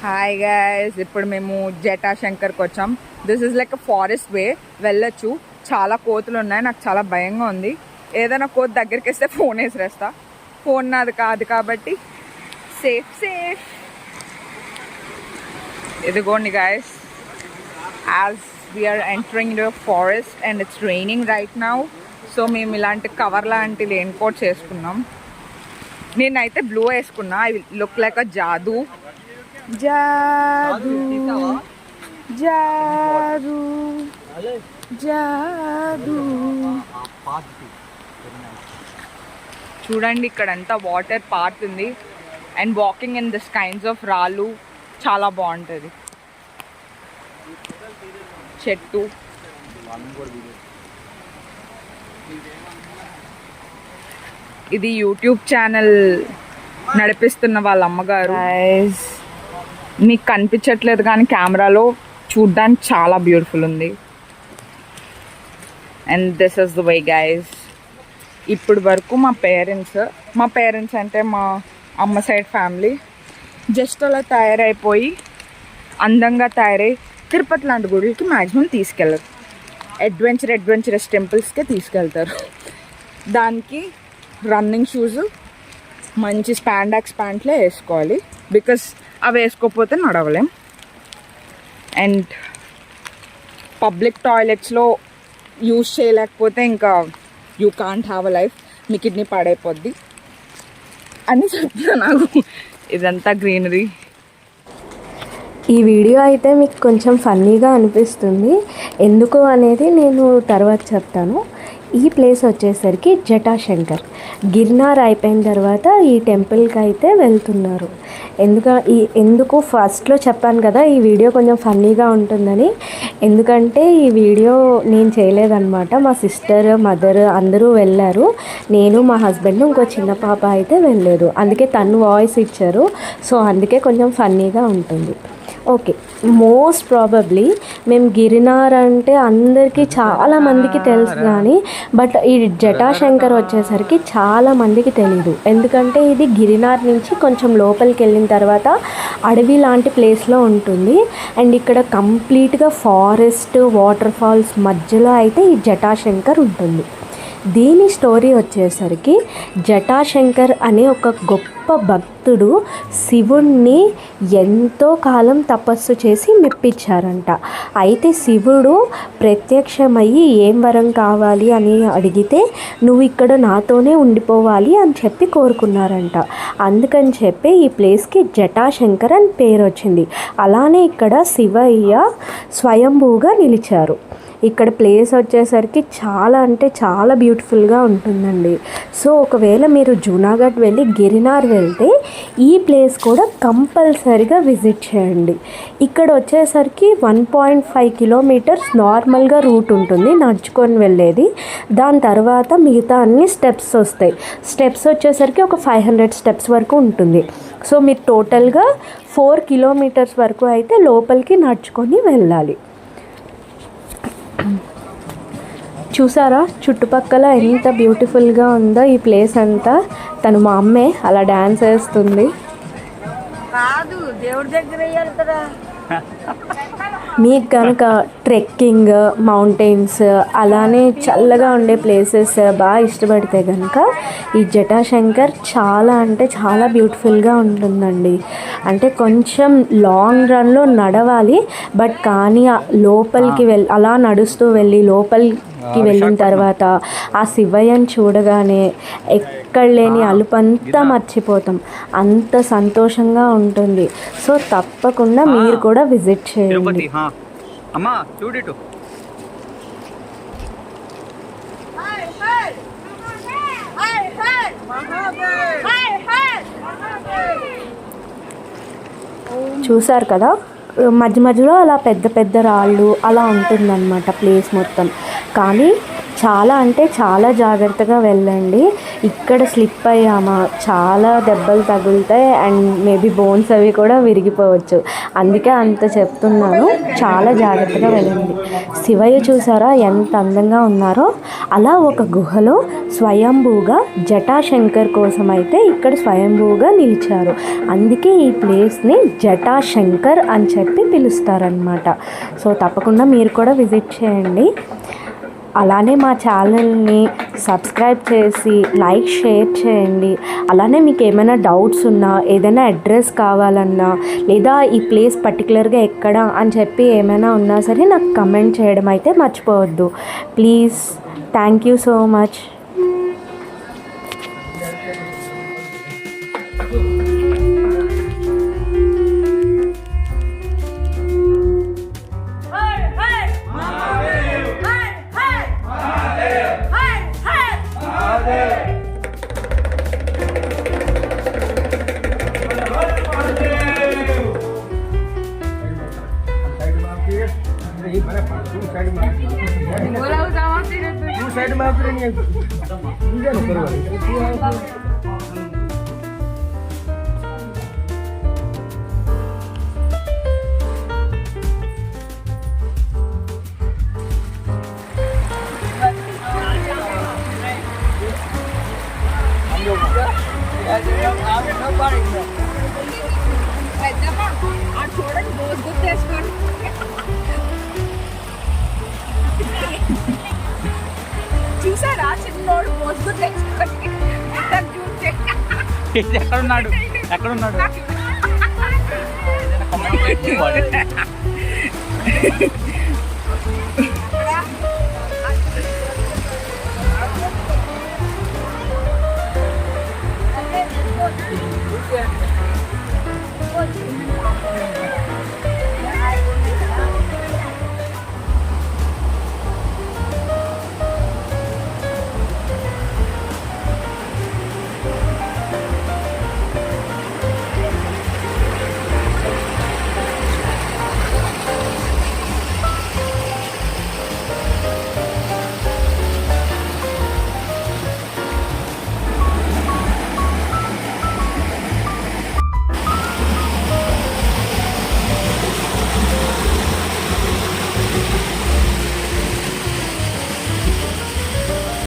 Hi guys, ఇప్పుడు మేము జటాశంకర్కి వచ్చాం. This is like a forest way. వెళ్ళొచ్చు. చాలా కోతులు ఉన్నాయి. నాకు చాలా భయంగా ఉంది. ఏదైనా కోతి దగ్గరికి వస్తే ఫోన్ వేసిరేస్తా. ఫోన్ నాది కాదు కాబట్టి సేఫ్ సేఫ్. ఇదిగోండి guys, as we're entering the forest and it's raining right now. So మేము ఇలాంటి కవర్ లాంటి రెయిన్ కోట్స్ వేసుకున్నాం. నేనైతే బ్లూ వేసుకున్నా. I look like a jadoo. జాదు జాదు జాదు. చూడండి, ఇక్కడంతా వాటర్ పారుతుంది and walking in this kinds of రాళ్ళు చాలా బాగుంటుంది. చెట్టు ఇది యూట్యూబ్ ఛానల్ నడిపిస్తున్న వాళ్ళ అమ్మగారు. మీకు కనిపించట్లేదు కానీ కెమెరాలో చూడ్డానికి చాలా బ్యూటిఫుల్ ఉంది. And this is the way guys. ఇప్పుడు వరకు మా పేరెంట్స్ అంటే మా అమ్మ సైడ్ ఫ్యామిలీ జస్ట్ అలా తయారైపోయి అందంగా తయారై తిరుపతి లాంటి గుడికి మ్యాక్సిమం తీసుకెళ్ళరు. అడ్వెంచరస్ టెంపుల్స్కే తీసుకెళ్తారు. దానికి రన్నింగ్ షూస్, మంచి స్పాండాక్స్ ప్యాంట్లే వేసుకోవాలి. బికాస్ అవి వేసుకోకపోతే నడవలేం. అండ్ పబ్లిక్ టాయిలెట్స్లో యూజ్ చేయలేకపోతే ఇంకా you can't have a life. మీ కిడ్నీ పాడైపోద్ది అని చెప్తున్నా. నాకు ఇదంతా గ్రీనరీ. ఈ వీడియో అయితే మీకు కొంచెం ఫన్నీగా అనిపిస్తుంది. ఎందుకు అనేది నేను తర్వాత చెప్తాను. ఈ ప్లేస్ వచ్చేసరికి జటాశంకర్. గిర్నార్ అయిపోయిన తర్వాత ఈ టెంపుల్కి అయితే వెళ్తున్నారు. ఎందుకు ఫస్ట్లో చెప్పాను కదా ఈ వీడియో కొంచెం ఫన్నీగా ఉంటుందని. ఎందుకంటే ఈ వీడియో నేను చేయలేదన్నమాట. మా సిస్టర్, మదర్ అందరూ వెళ్ళారు. నేను, మా హస్బెండ్, ఇంకో చిన్న పాప అయితే వెళ్ళలేదు. అందుకే తను వాయిస్ ఇచ్చారు. సో అందుకే కొంచెం ఫన్నీగా ఉంటుంది. ఓకే, మోస్ట్ ప్రాబబ్లీ మేము గిరినార్ అంటే అందరికీ చాలామందికి తెలుసు కానీ బట్ ఈ జటాశంకర్ వచ్చేసరికి చాలామందికి తెలీదు. ఎందుకంటే ఇది గిరినార్ నుంచి కొంచెం లోపలికి వెళ్ళిన తర్వాత అడవి లాంటి ప్లేస్లో ఉంటుంది. అండ్ ఇక్కడ కంప్లీట్గా ఫారెస్ట్, వాటర్ ఫాల్స్ మధ్యలో అయితే ఈ జటాశంకర్ ఉంటుంది. దీని స్టోరీ వచ్చేసరికి జటాశంకర్ అనే ఒక గొప్ప భక్తుడు శివుణ్ణి ఎంతో కాలం తపస్సు చేసి మెప్పించారంట. అయితే శివుడు ప్రత్యక్షమయ్యి ఏం వరం కావాలి అని అడిగితే నువ్వు ఇక్కడ నాతోనే ఉండిపోవాలి అని చెప్పి కోరుకున్నారంట. అందుకని చెప్పి ఈ ప్లేస్కి జటాశంకర్ అని పేరు వచ్చింది. అలానే ఇక్కడ శివయ్య స్వయంభూగా నిలిచారు. ఇక్కడ ప్లేస్ వచ్చేసరికి చాలా అంటే చాలా బ్యూటిఫుల్గా ఉంటుందండి. సో ఒకవేళ మీరు జూనాగఢ్ వెళ్ళి గిరినార్ వెళ్తే ఈ ప్లేస్ కూడా కంపల్సరీగా విజిట్ చేయండి. ఇక్కడ వచ్చేసరికి 1.5 కిలోమీటర్స్ నార్మల్గా రూట్ ఉంటుంది, నడుచుకొని వెళ్ళేది. దాని తర్వాత మిగతా అన్ని స్టెప్స్ వస్తాయి. స్టెప్స్ వచ్చేసరికి ఒక 500 స్టెప్స్ వరకు ఉంటుంది. సో మీరు టోటల్గా 4 కిలోమీటర్స్ వరకు అయితే లోపలికి నడుచుకొని వెళ్ళాలి. చూసారా చుట్టుపక్కల ఎంత బ్యూటిఫుల్గా ఉందో ఈ ప్లేస్ అంతా. తను మా అమ్మే అలా డ్యాన్స్ వేస్తుంది. మీకు కనుక ట్రెక్కింగ్, మౌంటైన్స్ అలానే చల్లగా ఉండే ప్లేసెస్ బాగా ఇష్టపడితే కనుక ఈ జటాశంకర్ చాలా అంటే చాలా బ్యూటిఫుల్గా ఉంటుందండి. అంటే కొంచెం లాంగ్ రన్లో నడవాలి, బట్ కానీ లోపలికి అలా నడుస్తూ వెళ్ళి లోపలికి వెళ్ళిన తర్వాత ఆ శివయ్యని చూడగానే ఎక్కడ లేని అలుపంతా మర్చిపోతాం. అంత సంతోషంగా ఉంటుంది. సో తప్పకుండా మీరు కూడా విజిట్ చేయండి. చూసారు కదా, మధ్య మధ్యలో అలా పెద్ద పెద్ద రాళ్ళు అలా ఉంటుందన్నమాట ప్లేస్ మొత్తం. కానీ చాలా అంటే చాలా జాగ్రత్తగా వెళ్ళండి. ఇక్కడ స్లిప్ అయ్యామా చాలా దెబ్బలు తగులుతాయి అండ్ మేబీ బోన్స్ అవి కూడా విరిగిపోవచ్చు. అందుకే అంత చెప్తున్నాను, చాలా జాగ్రత్తగా వెళ్ళండి. శివయ్య చూసారా ఎంత అందంగా ఉన్నారో? అలా ఒక గుహలో స్వయంభూగా జటాశంకర్ కోసం అయితే ఇక్కడ స్వయంభూగా నిలిచారు. అందుకే ఈ ప్లేస్ని జటాశంకర్ అని చెప్పి పిలుస్తారనమాట. సో తప్పకుండా మీరు కూడా విజిట్ చేయండి. అలానే మా ఛానల్ని సబ్స్క్రైబ్ చేసి లైక్ షేర్ చేయండి. అలానే మీకు ఏమైనా డౌట్స్ ఉన్నా, ఏదైనా అడ్రస్ కావాలన్నా, లేదా ఈ ప్లేస్ పర్టికులర్గా ఎక్కడ అని చెప్పి ఏమైనా ఉన్నా సరే నాకు కమెంట్ చేయడం అయితే మర్చిపోవద్దు please. Thank you so much. చూడండి రోజు గుర్తేసుకోండి. చూసారా చిన్నోడు రోజు గుర్తేసుకోండి. ఎక్కడున్నాడు Yeah.